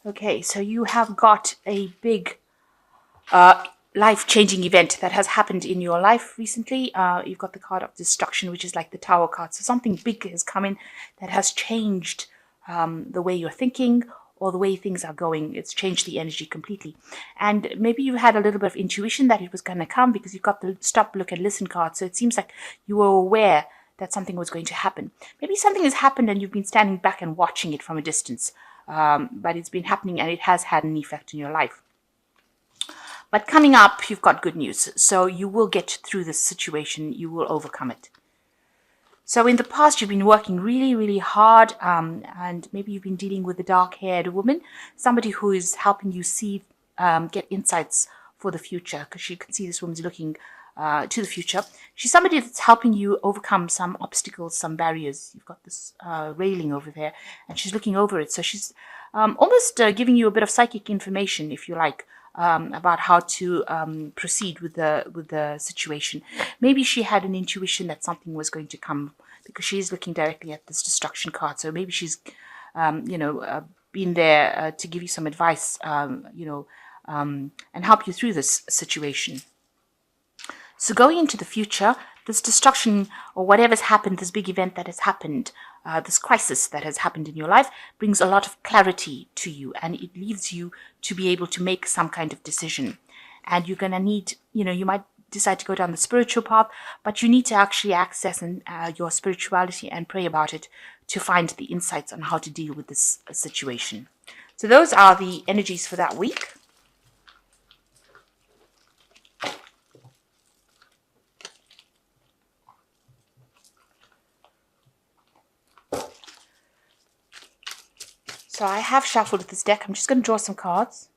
Okay, so you have got a big uh, life-changing event that has happened in your life recently. You've got the card of destruction, which is like the Tower card. So something big has come in that has changed the way you're thinking or the way things are going. It's changed the energy completely. And maybe you had a little bit of intuition that it was going to come because you've got the stop, look, and listen card. So it seems like you were aware that something was going to happen. Maybe something has happened and you've been standing back and watching it from a distance. But it's been happening and it has had an effect in your life. But coming up, you've got good news. So you will get through this situation. You will overcome it. So in the past, you've been working really, really hard, and maybe you've been dealing with a dark-haired woman, somebody who is helping you see, get insights for the future, because you can see this woman's looking to the future. She's somebody that's helping you overcome some obstacles, some barriers. You've got this railing over there, and she's looking over it. So she's almost giving you a bit of psychic information, if you like, about how to proceed with the situation. Maybe she had an intuition that something was going to come because she's looking directly at this destruction card. So maybe she's, been there to give you some advice, and help you through this situation. So going into the future, this destruction or whatever's happened, this big event that has happened, this crisis that has happened in your life brings a lot of clarity to you, and it leaves you to be able to make some kind of decision. And you're going to need, you might decide to go down the spiritual path, but you need to actually access your spirituality and pray about it to find the insights on how to deal with this situation. So those are the energies for that week. So I have shuffled this deck. I'm just going to draw some cards.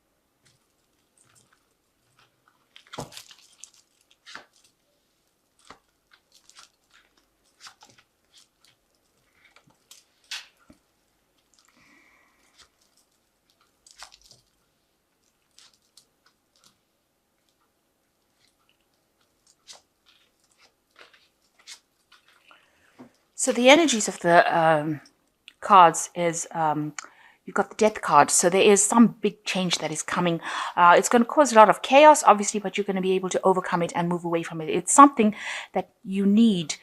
So the energies of the cards is you've got the death card. So there is some big change that is coming. It's going to cause a lot of chaos, obviously, but you're going to be able to overcome it and move away from it. It's something that you need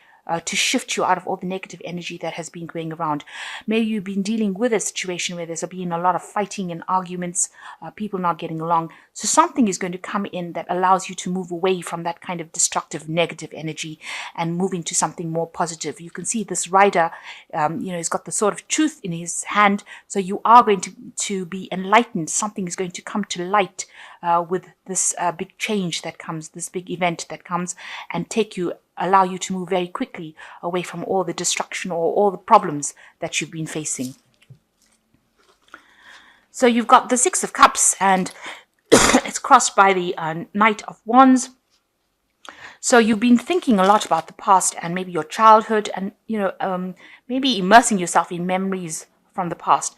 to shift you out of all the negative energy that has been going around. Maybe you've been dealing with a situation where there's been a lot of fighting and arguments, people not getting along. So something is going to come in that allows you to move away from that kind of destructive, negative energy and move into something more positive. You can see this rider, he's got the sword of truth in his hand. So you are going to be enlightened. Something is going to come to light with this big change that comes, this big event that comes, and allow you to move very quickly away from all the destruction or all the problems that you've been facing. So you've got the Six of Cups, and it's crossed by the Knight of Wands. So you've been thinking a lot about the past and maybe your childhood, and maybe immersing yourself in memories from the past.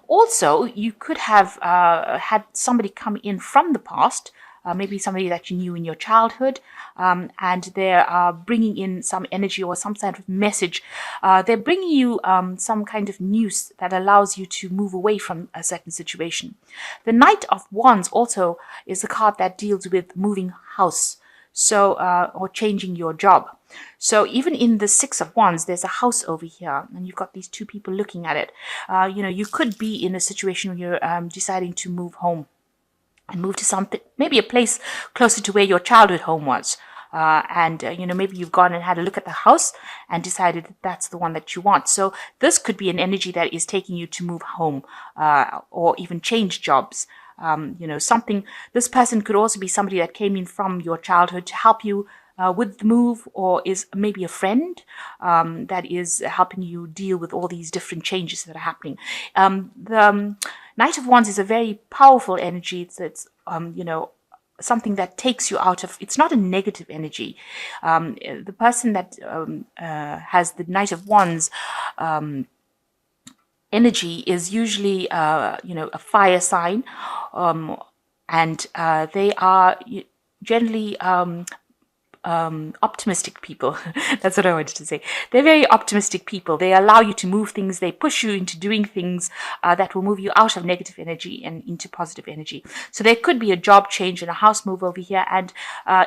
Also, you could have had somebody come in from the past, maybe somebody that you knew in your childhood, and they're bringing in some energy or some kind of message. They're bringing you some kind of news that allows you to move away from a certain situation. The Knight of Wands also is a card that deals with moving house, so or changing your job. So even in the Six of Wands, there's a house over here, and you've got these two people looking at it. You could be in a situation where you're deciding to move home and move to something, maybe a place closer to where your childhood home was. Maybe you've gone and had a look at the house and decided that that's the one that you want. So this could be an energy that is taking you to move home or even change jobs. This person could also be somebody that came in from your childhood to help you with the move, or is maybe a friend that is helping you deal with all these different changes that are happening. The Knight of Wands is a very powerful energy. It's something that takes you out of, it's not a negative energy. The person that has the Knight of Wands energy is usually, a fire sign, and they are generally optimistic people. That's what I wanted to say. They're very optimistic people. They allow you to move things. They push you into doing things that will move you out of negative energy and into positive energy. So there could be a job change and a house move over here, and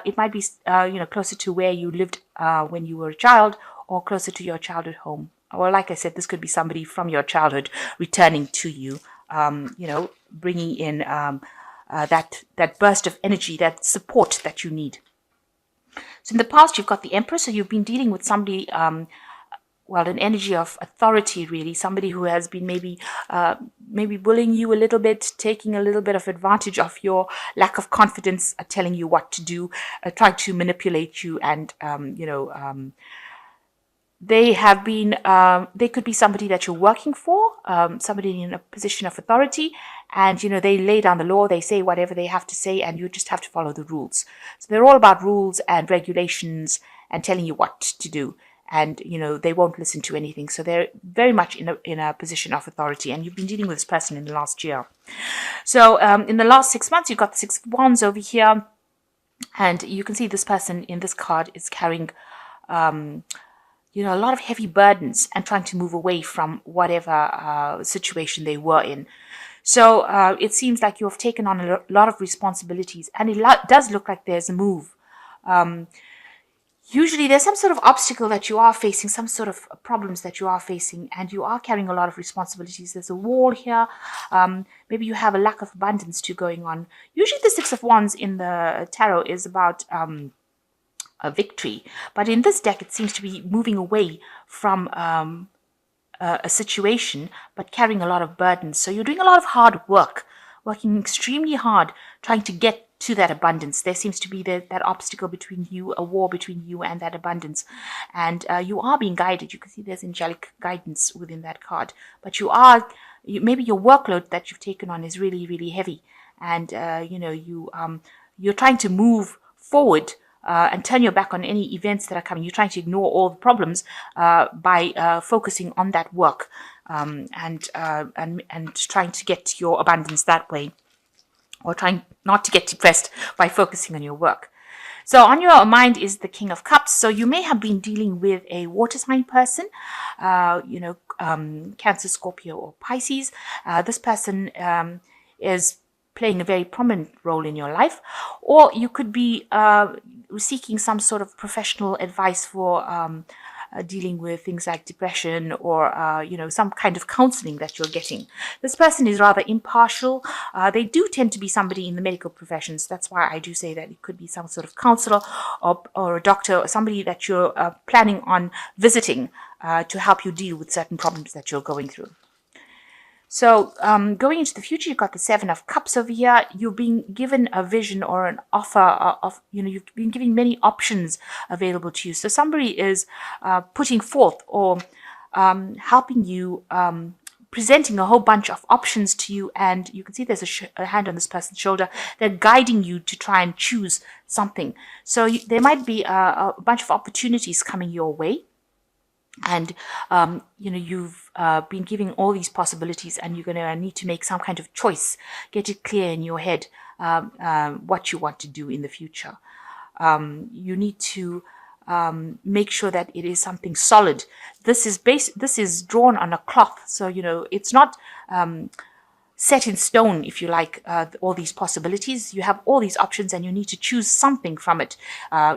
it might be closer to where you lived when you were a child, or closer to your childhood home. Or like I said, this could be somebody from your childhood returning to you, bringing in that burst of energy, that support that you need. So in the past, you've got the Emperor, so you've been dealing with somebody, an energy of authority, really, somebody who has been maybe bullying you a little bit, taking a little bit of advantage of your lack of confidence, telling you what to do, trying to manipulate you, and they have been, they could be somebody that you're working for, somebody in a position of authority, and, they lay down the law, they say whatever they have to say, and you just have to follow the rules. So they're all about rules and regulations and telling you what to do. And, they won't listen to anything. So they're very much in a position of authority. And you've been dealing with this person in the last year. So in the last 6 months, you've got the Six of Wands over here. And you can see this person in this card is carrying a lot of heavy burdens and trying to move away from whatever situation they were in. So it seems like you have taken on a lot of responsibilities, and it does look like there's a move. Usually there's some sort of obstacle that you are facing, some sort of problems that you are facing, and you are carrying a lot of responsibilities. There's a wall here. Maybe you have a lack of abundance too going on. Usually the Six of Wands in the tarot is about a victory, but in this deck it seems to be moving away from a situation, but carrying a lot of burdens. So you're doing a lot of hard work, working extremely hard, trying to get to that abundance. There seems to be that obstacle between you, a war between you and that abundance. And you are being guided. You can see there's angelic guidance within that card. But maybe your workload that you've taken on is really, really heavy. And, you're trying to move forward and turn your back on any events that are coming. You're trying to ignore all the problems by focusing on that work and trying to get your abundance that way, or trying not to get depressed by focusing on your work. So on your mind is the King of Cups. So you may have been dealing with a water sign person, Cancer, Scorpio, or Pisces. This person is playing a very prominent role in your life, or you could be seeking some sort of professional advice for dealing with things like depression, or some kind of counseling that you're getting. This person is rather impartial. They do tend to be somebody in the medical professions. That's why I do say that it could be some sort of counselor or a doctor, or somebody that you're planning on visiting to help you deal with certain problems that you're going through. So going into the future, you've got the Seven of Cups over here. You've been given a vision or an offer of, you've been given many options available to you. So somebody is putting forth or helping you, presenting a whole bunch of options to you. And you can see there's a hand on this person's shoulder. They're guiding you to try and choose something. So there might be a bunch of opportunities coming your way. And, you've been giving all these possibilities, and you're going to need to make some kind of choice. Get it clear in your head what you want to do in the future. You need to make sure that it is something solid. This is drawn on a cloth. So, it's not set in stone, if you like, all these possibilities. You have all these options, and you need to choose something from it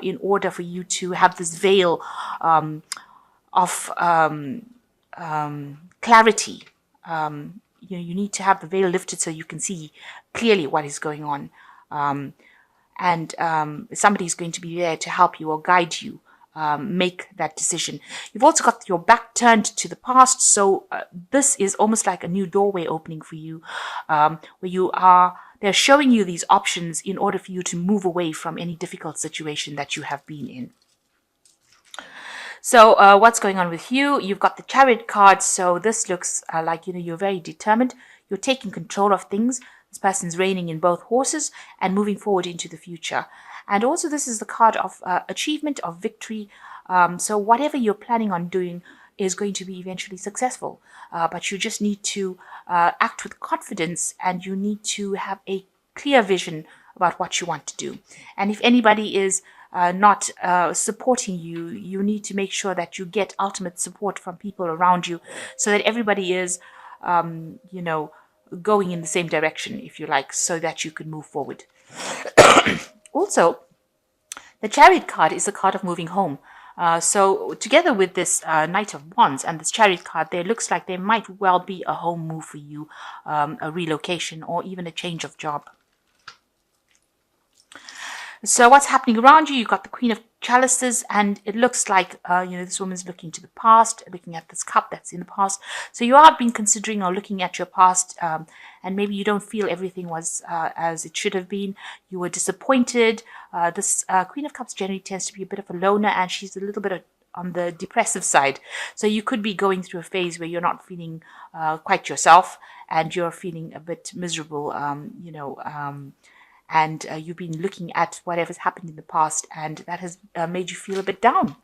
in order for you to have this veil of clarity. You need to have the veil lifted so you can see clearly what is going on. And somebody is going to be there to help you or guide you make that decision. You've also got your back turned to the past. So this is almost like a new doorway opening for you, where they're showing you these options in order for you to move away from any difficult situation that you have been in. So what's going on with you? You've got the Chariot card. So this looks like, you're very determined. You're taking control of things. This person's reigning in both horses and moving forward into the future. And also this is the card of achievement, of victory. So whatever you're planning on doing is going to be eventually successful. But you just need to act with confidence, and you need to have a clear vision about what you want to do. And if anybody is not supporting you. You need to make sure that you get ultimate support from people around you, so that everybody is, you know, going in the same direction, if you like, so that you can move forward. Also, the Chariot card is a card of moving home. So together with this Knight of Wands and this Chariot card, there looks like there might well be a home move for you, a relocation, or even a change of job. So what's happening around you? You've got the Queen of Chalices, and it looks like, you know, this woman's looking to the past, looking at this cup that's in the past. So you have been considering or looking at your past, and maybe you don't feel everything was as it should have been. You were disappointed. This Queen of Cups generally tends to be a bit of a loner, and she's a little bit on the depressive side. So you could be going through a phase where you're not feeling quite yourself, and you're feeling a bit miserable, you know, and you've been looking at whatever's happened in the past, and that has made you feel a bit down.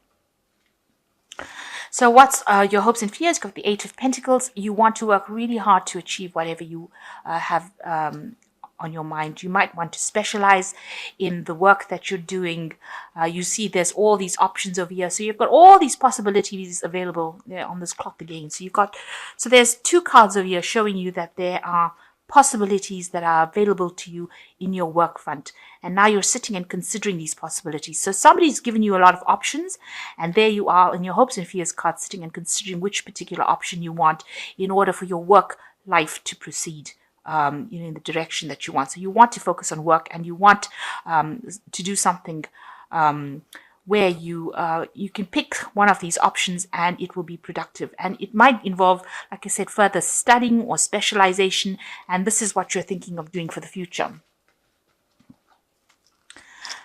So what's your hopes and fears? You've got the Eight of Pentacles. You want to work really hard to achieve whatever you have on your mind. You might want to specialize in the work that you're doing. You see there's all these options over here. So you've got all these possibilities available there on this clock again. So there's two cards over here showing you that there are possibilities that are available to you in your work front, and now you're sitting and considering these possibilities. So somebody's given you a lot of options, and there you are in your hopes and fears card, sitting and considering which particular option you want in order for your work life to proceed, you know, in the direction that you want. So you want to focus on work, and you want to do something where you can pick one of these options and it will be productive. And it might involve, like I said, further studying or specialization. And this is what you're thinking of doing for the future.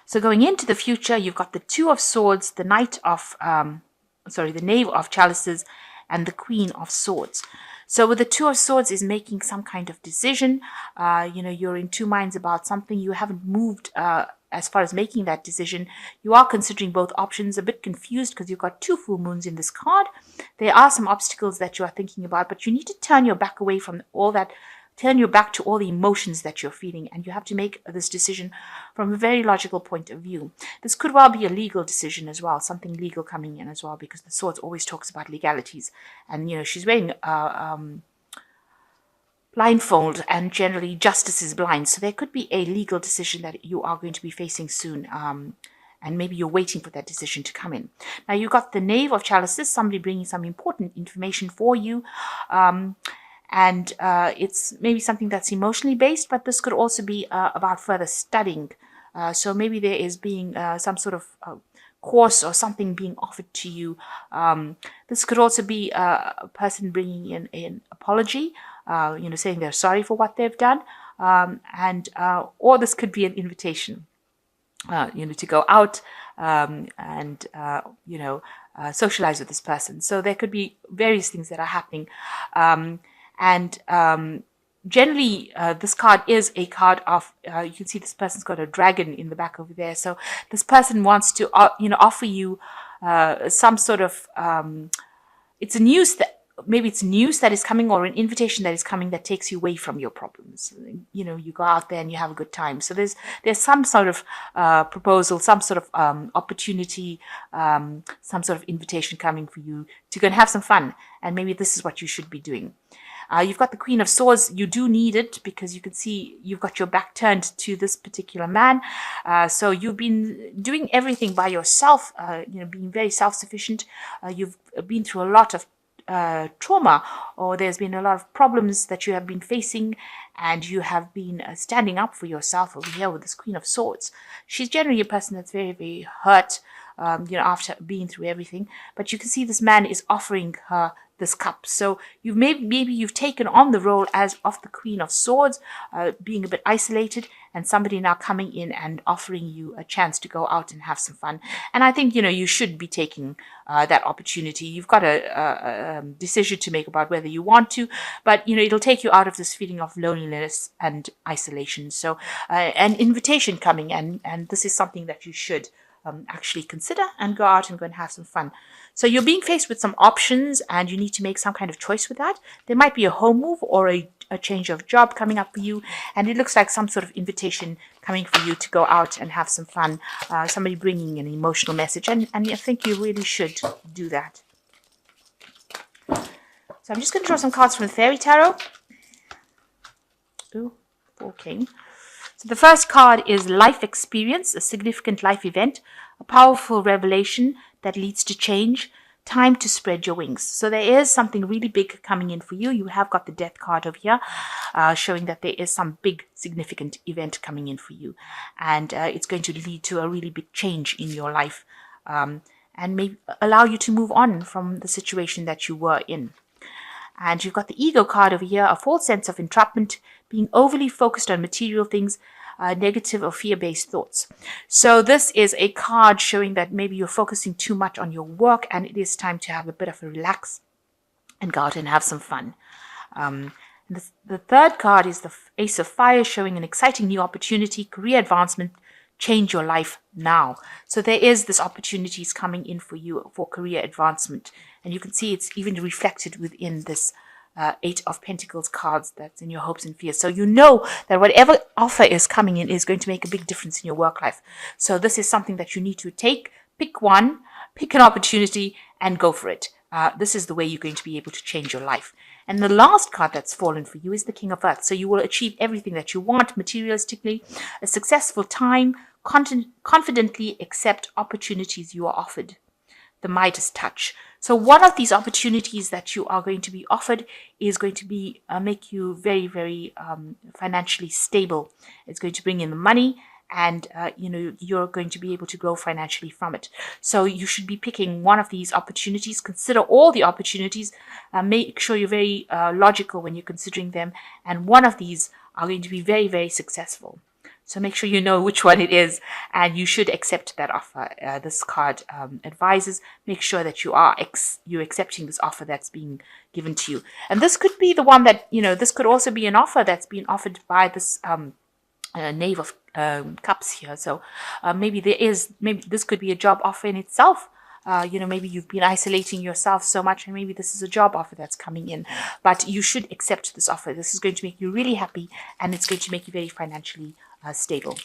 So going into the future, you've got the Two of Swords, the the Knave of Chalices, and the Queen of Swords. So with the Two of Swords is making some kind of decision. You know, you're in two minds about something. You haven't moved as far as making that decision. You are considering both options, a bit confused because you've got two full moons in this card. There are some obstacles that you are thinking about, but you need to turn your back away from all that, turn your back to all the emotions that you're feeling, and you have to make this decision from a very logical point of view. This could well be a legal decision as well, something legal coming in as well, because the Swords always talks about legalities. And, you know, she's wearing blindfold, and generally justice is blind. So there could be a legal decision that you are going to be facing soon, and maybe you're waiting for that decision to come in. Now you've got the Knave of Chalices, somebody bringing some important information for you, and it's maybe something that's emotionally based, but this could also be about further studying. So maybe there is being some sort of course or something being offered to you. This could also be a person bringing in an apology, you know, saying they're sorry for what they've done, or this could be an invitation, you know, to go out and you know, socialize with this person. So there could be various things that are happening, generally, this card is a card of, you can see this person's got a dragon in the back over there. So this person wants to, you know, offer you some sort of, it's a news that, maybe it's news that is coming, or an invitation that is coming that takes you away from your problems. You know, you go out there and you have a good time. So there's some sort of proposal, some sort of opportunity, some sort of invitation coming for you to go and have some fun. And maybe this is what you should be doing. You've got the Queen of Swords. You do need it because you can see you've got your back turned to this particular man. So you've been doing everything by yourself, you know, being very self-sufficient. You've been through a lot of trauma, or there's been a lot of problems that you have been facing, and you have been standing up for yourself over here with this Queen of Swords. She's generally a person that's very, very hurt, you know, after being through everything. But you can see this man is offering her this cup. So maybe you've taken on the role as of the Queen of Swords, being a bit isolated, and somebody now coming in and offering you a chance to go out and have some fun. And I think, you know, you should be taking that opportunity. You've got a decision to make about whether you want to, but, you know, it'll take you out of this feeling of loneliness and isolation. So an invitation coming, and this is something that you should actually consider and go out and go and have some fun. So you're being faced with some options, and you need to make some kind of choice with that. There might be a home move or a a change of job coming up for you, and it looks like some sort of invitation coming for you to go out and have some fun. Somebody bringing an emotional message, and I think you really should do that. So I'm just going to draw some cards from the Fairy Tarot. Ooh, 4 came. So the first card is life experience, a significant life event, a powerful revelation that leads to change, time to spread your wings. So there is something really big coming in for you. You have got the Death card over here, showing that there is some big significant event coming in for you. And it's going to lead to a really big change in your life, and maybe allow you to move on from the situation that you were in. And you've got the Ego card over here, a false sense of entrapment, being overly focused on material things, negative or fear-based thoughts. So this is a card showing that maybe you're focusing too much on your work, and it is time to have a bit of a relax and go out and have some fun. The third card is the Ace of Fire, showing an exciting new opportunity, career advancement, change your life now. So there is this opportunities coming in for you for career advancement. And you can see it's even reflected within this 8 of Pentacles cards that's in your hopes and fears. So you know that whatever offer is coming in is going to make a big difference in your work life. So this is something that you need to pick one, pick an opportunity and go for it. This is the way you're going to be able to change your life. And the last card that's fallen for you is the King of Earth. So you will achieve everything that you want materialistically, a successful time, confidently accept opportunities you are offered. The Midas touch. So one of these opportunities that you are going to be offered is going to be make you very, very financially stable. It's going to bring in the money, and you're going to be able to grow financially from it. So you should be picking one of these opportunities. Consider all the opportunities. Make sure you're very logical when you're considering them, and one of these are going to be very, very successful. So make sure you know which one it is, and you should accept that offer. This card advises, make sure that you're accepting this offer that's being given to you. And this could be the one that, this could also be an offer that's being offered by this Knave of Cups here. So maybe this could be a job offer in itself. Maybe you've been isolating yourself so much, and maybe this is a job offer that's coming in. But you should accept this offer. This is going to make you really happy, and it's going to make you very financially stable.